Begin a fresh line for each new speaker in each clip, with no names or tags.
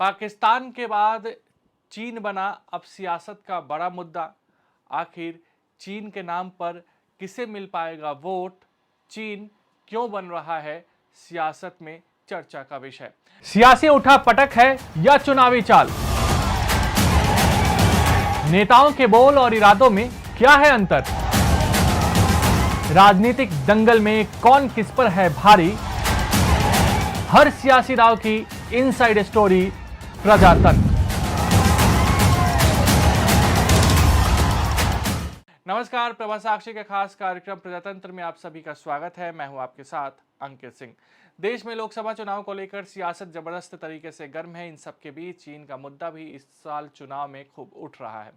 पाकिस्तान के बाद चीन बना अब सियासत का बड़ा मुद्दा। आखिर चीन के नाम पर किसे मिल पाएगा वोट? चीन क्यों बन रहा है सियासत में चर्चा का विषय? सियासी उठापटक है या चुनावी चाल? नेताओं के बोल और इरादों में क्या है अंतर? राजनीतिक दंगल में कौन किस पर है भारी? हर सियासी दांव की इनसाइड स्टोरी प्रजातंत्र। नमस्कार, प्रभा साक्षी के खास कार्यक्रम प्रजातंत्र में आप सभी का स्वागत है। मैं हूं आपके साथ अंकित सिंह। देश में लोकसभा चुनाव को लेकर सियासत जबरदस्त तरीके से गर्म है। इन सब के बीच चीन का मुद्दा भी इस साल चुनाव में खूब उठ रहा है।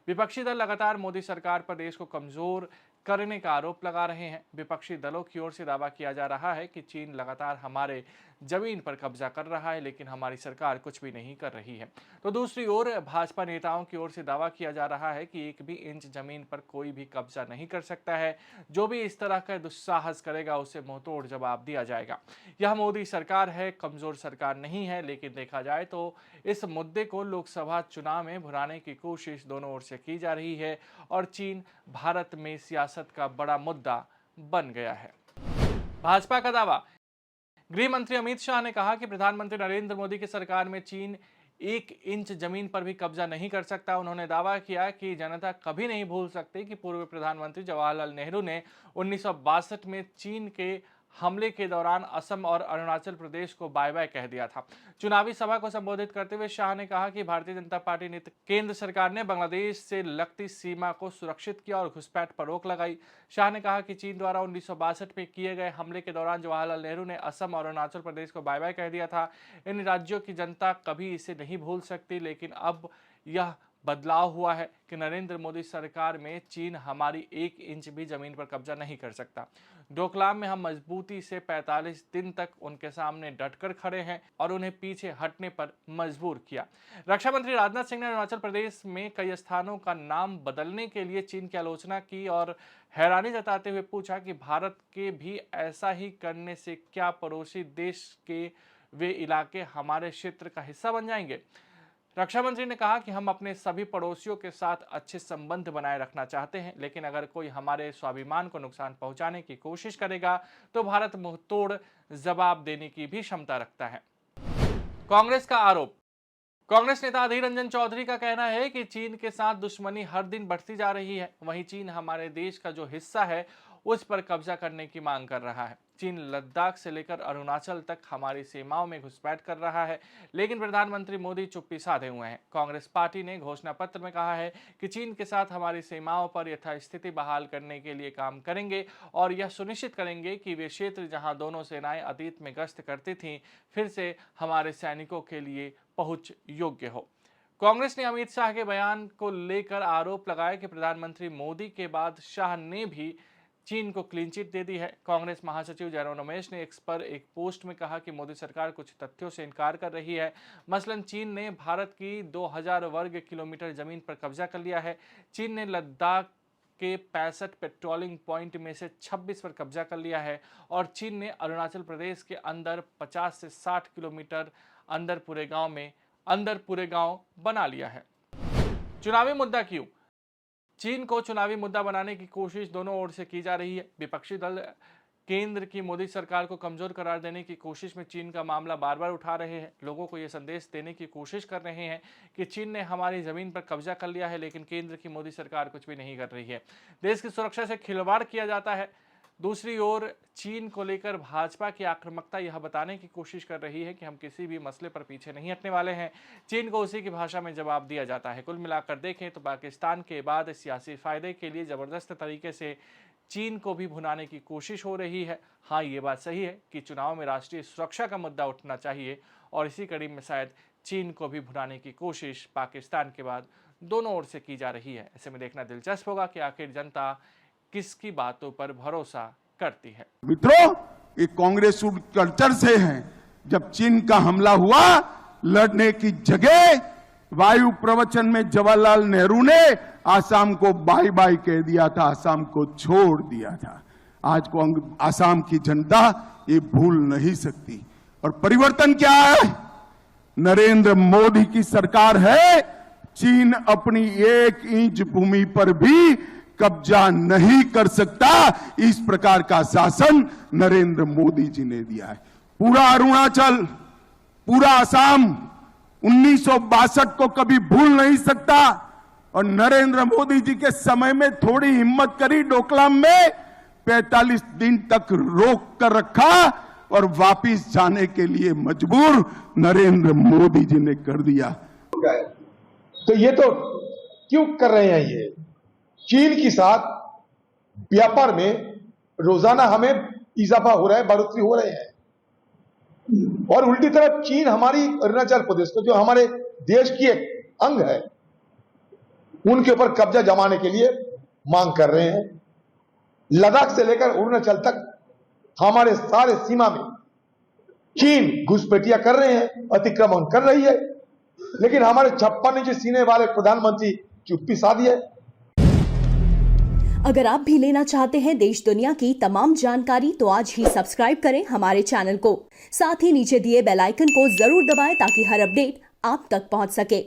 विपक्षी दल लगातार मोदी सरकार पर देश को कमजोर करने का आरोप लगा रहे हैं। विपक्षी दलों की ओर से दावा किया जा रहा है कि चीन लगातार हमारे जमीन पर कब्जा कर रहा है, लेकिन हमारी सरकार कुछ भी नहीं कर रही है। तो दूसरी ओर भाजपा नेताओं की ओर से दावा किया जा रहा है कि एक भी इंच जमीन पर कोई भी कब्जा नहीं कर सकता है। जो भी इस तरह का दुस्साहस करेगा उसे मुंहतोड़ जवाब दिया जाएगा। यह मोदी सरकार है, कमजोर सरकार नहीं है। लेकिन देखा जाए तो इस मुद्दे को लोकसभा चुनाव में भुनाने की कोशिश दोनों ओर से की जा रही है और चीन भारत में सियासत का बड़ा मुद्दा बन गया है। भाजपा का दावा। गृह मंत्री अमित शाह ने कहा कि प्रधानमंत्री नरेंद्र मोदी की सरकार में चीन एक इंच जमीन पर भी कब्जा नहीं कर सकता। उन्होंने दावा किया कि जनता कभी नहीं भूल सकती कि पूर्व प्रधानमंत्री जवाहरलाल नेहरू ने 1962 में चीन के हमले के दौरान असम और अरुणाचल प्रदेश को बाय बाय कह दिया था। चुनावी सभा को संबोधित करते हुए शाह ने कहा कि भारतीय जनता पार्टी ने केंद्र सरकार ने बांग्लादेश से लगती सीमा को सुरक्षित किया और घुसपैठ पर रोक लगाई। शाह ने कहा कि चीन द्वारा 1962 में किए गए हमले के दौरान जवाहरलाल नेहरू ने असम और अरुणाचल प्रदेश को बाय बाय कह दिया था। इन राज्यों की जनता कभी इसे नहीं भूल सकती। लेकिन अब यह बदलाव हुआ है कि नरेंद्र मोदी सरकार में चीन हमारी एक इंच भी जमीन पर कब्जा नहीं कर सकता। डोकलाम में हम मजबूती से 45 दिन तक उनके सामने डटकर खड़े हैं और उन्हें पीछे हटने पर मजबूर किया। रक्षा मंत्री राजनाथ सिंह ने अरुणाचल प्रदेश में कई स्थानों का नाम बदलने के लिए चीन की आलोचना की और हैरानी जताते हुए पूछा कि भारत के भी ऐसा ही करने से क्या पड़ोसी देश के वे इलाके हमारे क्षेत्र का हिस्सा बन जाएंगे? रक्षा मंत्री ने कहा कि हम अपने सभी पड़ोसियों के साथ अच्छे संबंध बनाए रखना चाहते हैं, लेकिन अगर कोई हमारे स्वाभिमान को नुकसान पहुंचाने की कोशिश करेगा तो भारत मुंहतोड़ जवाब देने की भी क्षमता रखता है। कांग्रेस का आरोप। कांग्रेस नेता अधीर रंजन चौधरी का कहना है कि चीन के साथ दुश्मनी हर दिन बढ़ती जा रही है। वहीं चीन हमारे देश का जो हिस्सा है उस पर कब्जा करने की मांग कर रहा है। चीन लद्दाख से लेकर अरुणाचल तक हमारी सीमाओं में घुसपैठ कर रहा है, लेकिन प्रधानमंत्री मोदी चुप्पी साधे हुए हैं। कांग्रेस पार्टी ने घोषणा पत्र में कहा है कि चीन के साथ हमारी सीमाओं पर यथास्थिति बहाल करने के लिए काम करेंगे और यह सुनिश्चित करेंगे कि वे क्षेत्र जहां दोनों सेनाएं अतीत में गश्त करती थीं फिर से हमारे सैनिकों के लिए पहुंच योग्य हो। कांग्रेस ने अमित शाह के बयान को लेकर आरोप लगाया कि प्रधानमंत्री मोदी के बाद शाह ने भी चीन को क्लीन चिट दे दी है। कांग्रेस महासचिव जयराम रमेश ने एक्स पर एक पोस्ट में कहा कि मोदी सरकार कुछ तथ्यों से इनकार कर रही है। मसलन चीन ने भारत की 2000 वर्ग किलोमीटर जमीन पर कब्जा कर लिया है। चीन ने लद्दाख के 65 पेट्रोलिंग पॉइंट में से 26 पर कब्जा कर लिया है और चीन ने अरुणाचल प्रदेश के अंदर 50 से 60 किलोमीटर अंदर पूरे गांव बना लिया है। चुनावी मुद्दा क्यों? चीन को चुनावी मुद्दा बनाने की कोशिश दोनों ओर से की जा रही है। विपक्षी दल केंद्र की मोदी सरकार को कमजोर करार देने की कोशिश में चीन का मामला बार बार उठा रहे हैं। लोगों को यह संदेश देने की कोशिश कर रहे हैं कि चीन ने हमारी जमीन पर कब्जा कर लिया है, लेकिन केंद्र की मोदी सरकार कुछ भी नहीं कर रही है। देश की सुरक्षा से खिलवाड़ किया जाता है। दूसरी ओर चीन को लेकर भाजपा की आक्रामकता यह बताने की कोशिश कर रही है कि हम किसी भी मसले पर पीछे नहीं हटने वाले हैं। चीन को उसी की भाषा में जवाब दिया जाता है। कुल मिलाकर देखें तो पाकिस्तान के बाद सियासी फायदे के लिए जबरदस्त तरीके से चीन को भी भुनाने की कोशिश हो रही है। हाँ, ये बात सही है कि चुनाव में राष्ट्रीय सुरक्षा का मुद्दा उठना चाहिए और इसी कड़ी में शायद चीन को भी भुनाने की कोशिश पाकिस्तान के बाद दोनों ओर से की जा रही है। ऐसे में देखना दिलचस्प होगा कि आखिर जनता किसकी बातों पर भरोसा करती है।
मित्रों, ये कांग्रेस कल्चर से है। जब चीन का हमला हुआ, लड़ने की जगह वायु प्रवचन में जवाहरलाल नेहरू ने आसाम को बाय बाय कह दिया था, आसाम को छोड़ दिया था। आज को आसाम की जनता ये भूल नहीं सकती। और परिवर्तन क्या है? नरेंद्र मोदी की सरकार है, चीन अपनी 1 इंच भूमि पर भी कब्जा नहीं कर सकता। इस प्रकार का शासन नरेंद्र मोदी जी ने दिया है। पूरा अरुणाचल, पूरा असम 1962 को कभी भूल नहीं सकता। और नरेंद्र मोदी जी के समय में थोड़ी हिम्मत करी, डोकलाम में 45 दिन तक रोक कर रखा और वापिस जाने के लिए मजबूर नरेंद्र मोदी जी ने कर दिया।
तो ये तो क्यों कर रहे हैं? ये चीन के साथ व्यापार में रोजाना हमें इजाफा हो रहा है, बढ़ोतरी हो रहे हैं। और उल्टी तरफ चीन हमारी अरुणाचल प्रदेश को, जो हमारे देश की एक अंग है, उनके ऊपर कब्जा जमाने के लिए मांग कर रहे हैं। लद्दाख से लेकर अरुणाचल तक हमारे सारे सीमा में चीन घुसपैठियां कर रहे हैं, अतिक्रमण कर रही है। लेकिन हमारे 56 इंच सीने वाले प्रधानमंत्री चुप्पी साधी है।
अगर आप भी लेना चाहते हैं देश दुनिया की तमाम जानकारी तो आज ही सब्सक्राइब करें हमारे चैनल को। साथ ही नीचे दिए बेल आइकन को जरूर दबाएं ताकि हर अपडेट आप तक पहुंच सके।